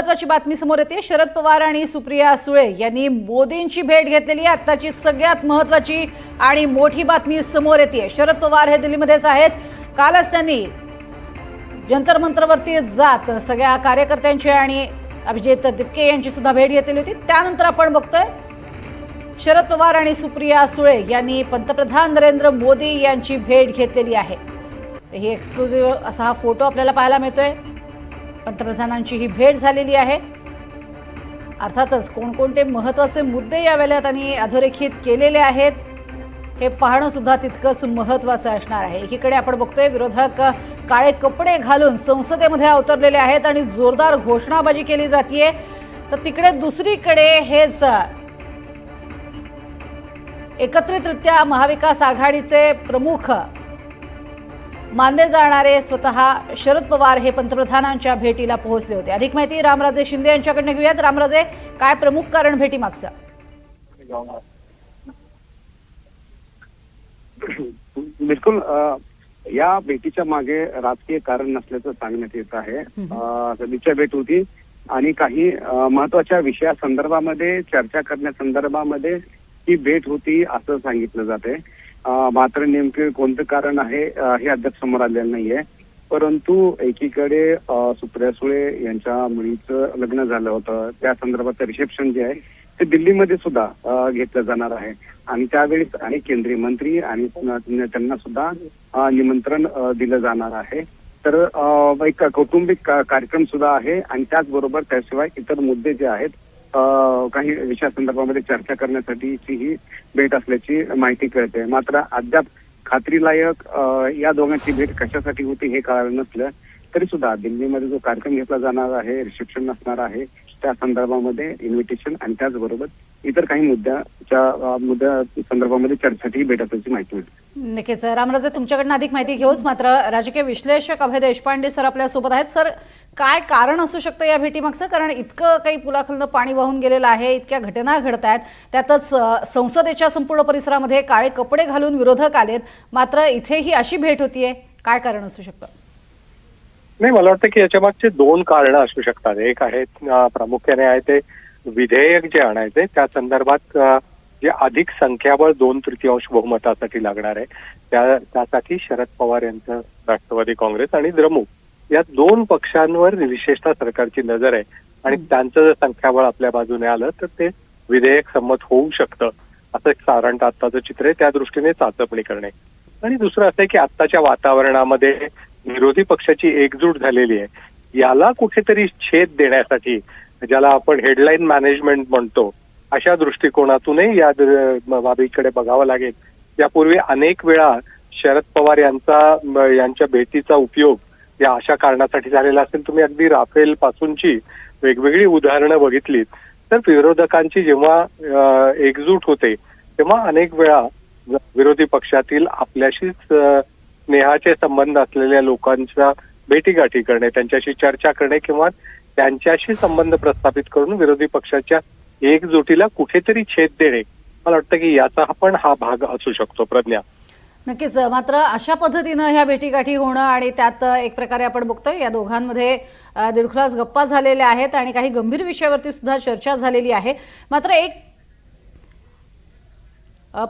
महत्त्वाची बातमी समोर येते। शरद पवार आणि सुप्रिया सुळे यांनी मोदींची भेट घेतलेली आहे। आताची सगळ्यात महत्त्वाची आणि मोठी बातमी समोर येते। शरद पवार हे दिल्लीमध्येच आहेत। कालच त्यांनी जंतर मंतरवरती जात सगळ्या कार्यकर्त्यांची आणि अभिजित दिपके यांची सुद्धा भेट घेतली होती। त्यानंतर आपण बघतोय शरद पवार आणि सुप्रिया सुळे यांनी पंतप्रधान नरेंद्र मोदी यांची भेट घेतलेली आहे। ही एक्सक्लुझिव्ह असा हा फोटो आपल्याला पाहायला मिळतोय। पंतप्रधानांची ही भेट झालेली आहे। अर्थातच कोणकोणते महत्त्वाचे मुद्दे यावेळेला त्यांनी अधोरेखित केलेले आहेत हे पाहणं सुद्धा तितकंच महत्त्वाचं असणार आहे। एकीकडे आपण बघतोय विरोधक काळे कपडे घालून संसदेमध्ये अवतरलेले आहेत आणि जोरदार घोषणाबाजी केली जाते, तर तिकडे दुसरीकडे हेच एकत्रितरित्या महाविकास आघाडीचे प्रमुख मानले जाणारे स्वतः शरद पवार हे पंतप्रधानांच्या भेटीला पोहोचले होते। अधिक माहिती रामराजे शिंदे यांच्याकडून घेऊयात। रामराजे, काय प्रमुख कारण भेटी मागचं? बिलकुल, या भेटीच्या मागे राजकीय कारण नसल्याचं सांगण्यात येत आहे। सदिच्छा भेट होती आणि काही महत्वाच्या विषयासंदर्भामध्ये चर्चा करण्यासंदर्भामध्ये ही भेट होती असं सांगितलं जाते। मात्र नेमके कोणतं कारण आहे हे अद्याप समोर आलेलं नाहीये। परंतु एकीकडे सुप्रिया सुळे यांच्या मुलीचं लग्न झालं होतं, त्या संदर्भाचं रिसेप्शन जे आहे ते दिल्लीमध्ये सुद्धा घेतलं जाणार आहे आणि त्यावेळेस अनेक केंद्रीय मंत्री आणि त्यांना सुद्धा निमंत्रण दिलं जाणार आहे। तर एक कौटुंबिक कार्यक्रम सुद्धा आहे आणि त्याचबरोबर त्याशिवाय इतर मुद्दे जे आहेत काही विषयासंदर्भामध्ये चर्चा करण्यासाठीची ही भेट असल्याची माहिती कळते। मात्र अद्याप खात्रीलायक या दोघांची भेट कशासाठी होती हे कळालं नसलं तरी सुद्धा दिल्लीमध्ये जो कार्यक्रम घेतला जाणार आहे, रिसेप्शन असणार आहे, त्या संदर्भामध्ये इन्व्हिटेशन आणि त्याचबरोबर इतर काही मुद्द्या संदर्भामध्ये चर्चेसाठी भेट असल्याची माहिती मिळते। नक्कीच रामराजे, तुमच्याकडनं अधिक माहिती घेऊच। मात्र राजकीय विश्लेषक अभय देशपांडे सर आपल्या सोबत आहेत। सर, काय कारण असू शकतं या भेटीमागचं? कारण इतकं काही पुलाखालनं पाणी वाहून गेलेलं आहे, इतक्या घटना घडत आहेत, त्यातच संसदेच्या संपूर्ण परिसरामध्ये काळे कपडे घालून विरोधक आलेत, मात्र इथे ही अशी भेट होतीये, काय कारण असू शकतं? नाही, मला वाटतं की याच्या मागचे दोन कारणं असू शकतात। एक आहे प्रामुख्याने आहे ते विधेयक जे आणायचे त्या संदर्भात जे अधिक संख्याबळ 2/3 बहुमतासाठी लागणार आहे त्यासाठी शरद पवार यांचं राष्ट्रवादी काँग्रेस आणि द्रमुक या दोन पक्षांवर विशेषतः सरकारची नजर आहे आणि त्यांचं जर संख्याबळ आपल्या बाजूने आलं तर ते विधेयक संमत होऊ शकतं असं एक साधारणतः आत्ताचं चित्र आहे। त्या दृष्टीने चाचपणी करणे आणि दुसरं असं आहे की आत्ताच्या वातावरणामध्ये विरोधी पक्षाची एकजूट झालेली आहे, याला कुठेतरी छेद देण्यासाठी ज्याला आपण हेडलाईन मॅनेजमेंट म्हणतो अशा दृष्टिकोनातूनही या बाबीकडे बघावं लागेल। यापूर्वी अनेक वेळा शरद पवार यांच्या भेटीचा उपयोग या अशा कारणासाठी झालेला असेल। तुम्ही अगदी राफेल पासूनची वेगवेगळी उदाहरणं बघितलीत तर विरोधकांची जेव्हा एकजूट होते तेव्हा अनेक वेळा विरोधी पक्षातील आपल्याशीच स्नेहाचे संबंध असलेल्या लोकांच्या भेटीगाठी करणे, त्यांच्याशी चर्चा करणे किंवा त्यांच्याशी संबंध प्रस्थापित करून विरोधी पक्षाच्या एकजुटीला कुठेतरी छेद देणे, मला वाटतं की याचा पण हा भाग असू शकतो। प्रज्ञा, नक्कीच। मात्र अशा पद्धतीनं ह्या भेटीगाठी होणं आणि त्यात एक प्रकारे आपण बघतोय या दोघांमध्ये दिलखुलास गप्पा झालेल्या आहेत आणि काही गंभीर विषयावरती सुद्धा चर्चा झालेली आहे। मात्र एक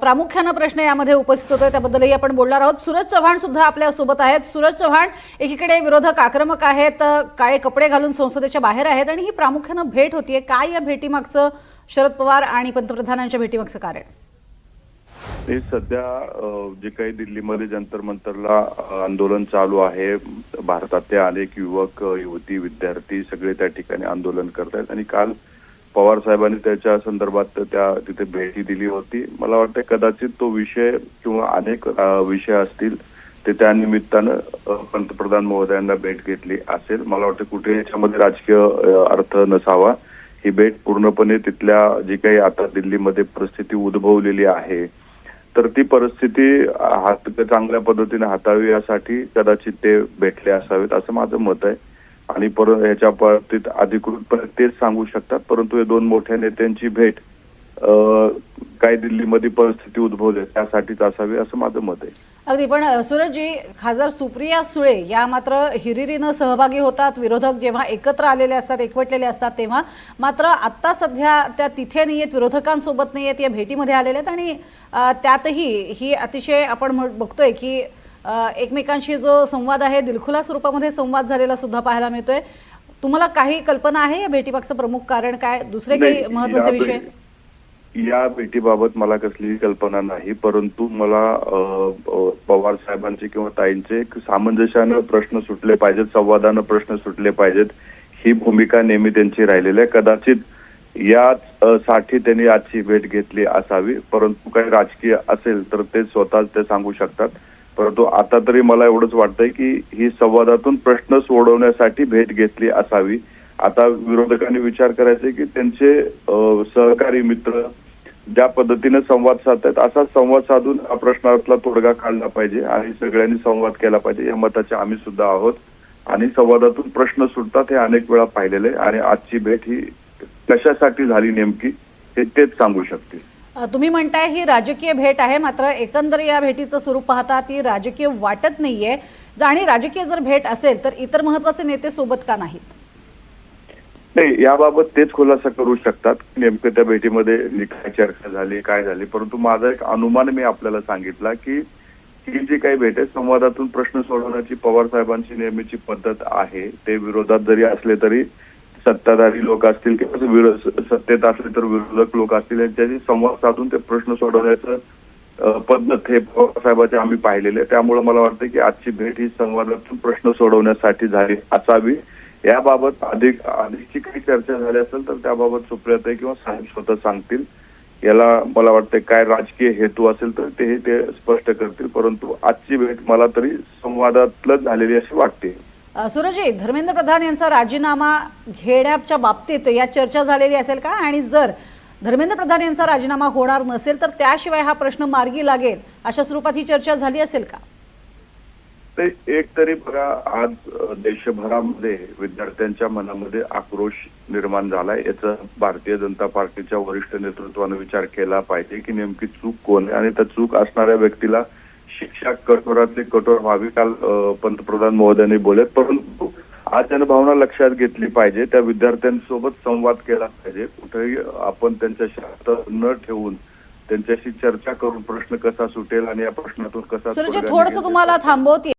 प्रामुख्यानं प्रश्न यामध्ये उपस्थित होतोय, त्याबद्दलही आपण बोलणार आहोत। सूरज चव्हाण सुद्धा आपल्या सोबत आहेत। सूरज चव्हाण, एकीकडे विरोधक आक्रमक आहेत, काळे कपडे घालून संसदेच्या बाहेर आहेत आणि ही प्रामुख्यानं भेट होतीये, काय या भेटीमागचं शरद पवार आणि पंतप्रधानांच्या भेटीमागचं कारण? सध्या जे काही दिल्लीमध्ये जंतर मंतरला आंदोलन चालू आहे, भारतातले अनेक युवक युवती विद्यार्थी सगळे त्या ठिकाणी आंदोलन करतायत आणि काल पवार साहेबांनी त्याच्या संदर्भात तिथे भेटी दिली होती। मला वाटतं कदाचित तो विषय किंवा अनेक विषय असतील ते त्या निमित्तानं पंतप्रधान महोदयांना भेट घेतली असेल। मला वाटतं कुठे याच्यामध्ये राजकीय अर्थ नसावा। ही भेट पूर्णपणे तिथल्या जी काही आता दिल्लीमध्ये परिस्थिती उद्भवलेली आहे तर ती परिस्थिती चांगल्या पद्धतीने हाताळावी यासाठी कदाचित ते भेटले असावेत असं माझं मत आहे आणि परत याच्या बाबतीत अधिकृतपणे तेच सांगू शकतात। परंतु या दोन मोठ्या नेत्यांची भेट काय दिल्लीमध्ये परिस्थिती उद्भवली त्यासाठीच असावी असं माझं मत आहे. अगदी, पण सूरजजी, खासदार सुप्रिया सुळे या मात्र हिरिरीनं सहभागी होतात. विरोधक जेव्हा एकत्र आलेले असतात, एकवटलेले असतात, तेव्हा मात्र आत्ता सध्या त्या तिथे नाही आहेत, विरोधकांसोबत नाही आहेत, या भेटीमध्ये आलेल्या आहेत. आणि त्यातही ही अतिशय आपण बघतोय की एकमेकांशी जो संवाद आहे दिलखुलास स्वरूपामध्ये संवाद झालेला सुद्धा पाहायला मिळतोय. तुम्हाला काही कल्पना आहे या भेटीमागचं प्रमुख कारण काय, दुसरे काही महत्वाचे विषय? या भेटीबाबत मला कसलीही कल्पना नाही, परंतु मला पवार साहेबांचे किंवा ताईंचे सामंजस्यानं प्रश्न सुटले पाहिजेत, संवादानं प्रश्न सुटले पाहिजेत, ही भूमिका नेहमी त्यांची राहिलेली आहे. कदाचित याच साठी त्यांनी आजची भेट घेतली असावी, परंतु काही राजकीय असेल तर ते स्वतःच ते सांगू शकतात. परंतु आता तरी मला एवढंच वाटतंय की ही संवादातून प्रश्न सोडवण्यासाठी भेट घेतली असावी. आता विरोधकांनी विचार करायचे की त्यांचे सहकारी मित्र ज्या पद्धतीने संवाद साधतात असा संवाद साधून हा प्रश्नातला तोडगा काढला पाहिजे आणि सगळ्यांनी संवाद केला पाहिजे, या मताचे आम्ही सुद्धा आहोत. आणि संवादातून प्रश्न सुटतात हे अनेक वेळा पाहिलेले, आणि आजची भेट ही कशासाठी झाली नेमकी तेच सांगू शकतील. तुम्ही म्हणताय ही राजकीय भेट आहे, मात्र एकंदर या भेटीचं स्वरूप पाहता ती राजकीय वाटत नाहीये. आणि राजकीय जर भेट असेल तर इतर महत्वाचे नेते सोबत का नाहीत? नाही, याबाबत तेच खुलासा करू शकतात नेमकं त्या भेटीमध्ये काय चर्चा झाली, काय झाली. परंतु माझा एक अनुमान मी आपल्याला सांगितला की ही जी काही भेट आहे संवादातून प्रश्न सोडवण्याची पवार साहेबांची नेहमीची पद्धत आहे. ते विरोधात जरी असले तरी सत्ताधारी लोक असतील किंवा सत्तेत असले तर विरोधक लोक असतील, यांच्याशी संवाद साधून ते प्रश्न सोडवण्याचं पद्धत हे पवार साहेबांचे आम्ही पाहिलेले. त्यामुळे मला वाटतं की आजची भेट ही संवादातून प्रश्न सोडवण्यासाठी झाली असावी. याबाबत अधिकची काही चर्चा झाली असेल तर त्याबाबत सुप्रियाताई किंवा साहेब स्वतः सांगतील. याला मला वाटतं काय राजकीय हेतू असेल तर ते स्पष्ट करतील, परंतु आजची भेट मला तरी संवादातलंच झालेली अशी वाटते. सूरजजी, धर्मेंद्र प्रधान यांचा राजीनामा घेण्याच्या बाबतीत या चर्चा झालेली असेल का? आणि जर धर्मेंद्र प्रधान यांचा राजीनामा होणार नसेल तर त्याशिवाय हा प्रश्न मार्गी लागेल अशा स्वरूपात ही चर्चा झाली असेल का? एक तरी बघा, आज देशभरामध्ये विद्यार्थ्यांच्या मनामध्ये आक्रोश निर्माण झालाय. याचा भारतीय जनता पार्टीच्या वरिष्ठ नेतृत्वाने विचार केला पाहिजे की नेमकी चूक कोण आहे आणि त्या चूक असणाऱ्या व्यक्तीला शिक्षा कठोरातली कठोर व्हावी. काल पंतप्रधान महोदयांनी बोलत, परंतु आज जनभावना लक्षात घेतली पाहिजे. त्या विद्यार्थ्यांसोबत संवाद केला पाहिजे. कुठेही आपण त्यांच्याशी हात न ठेवून त्यांच्याशी चर्चा करून प्रश्न कसा सुटेल आणि या प्रश्नातून कसा सूरजजी, थोडंसं तुम्हाला थांबवते.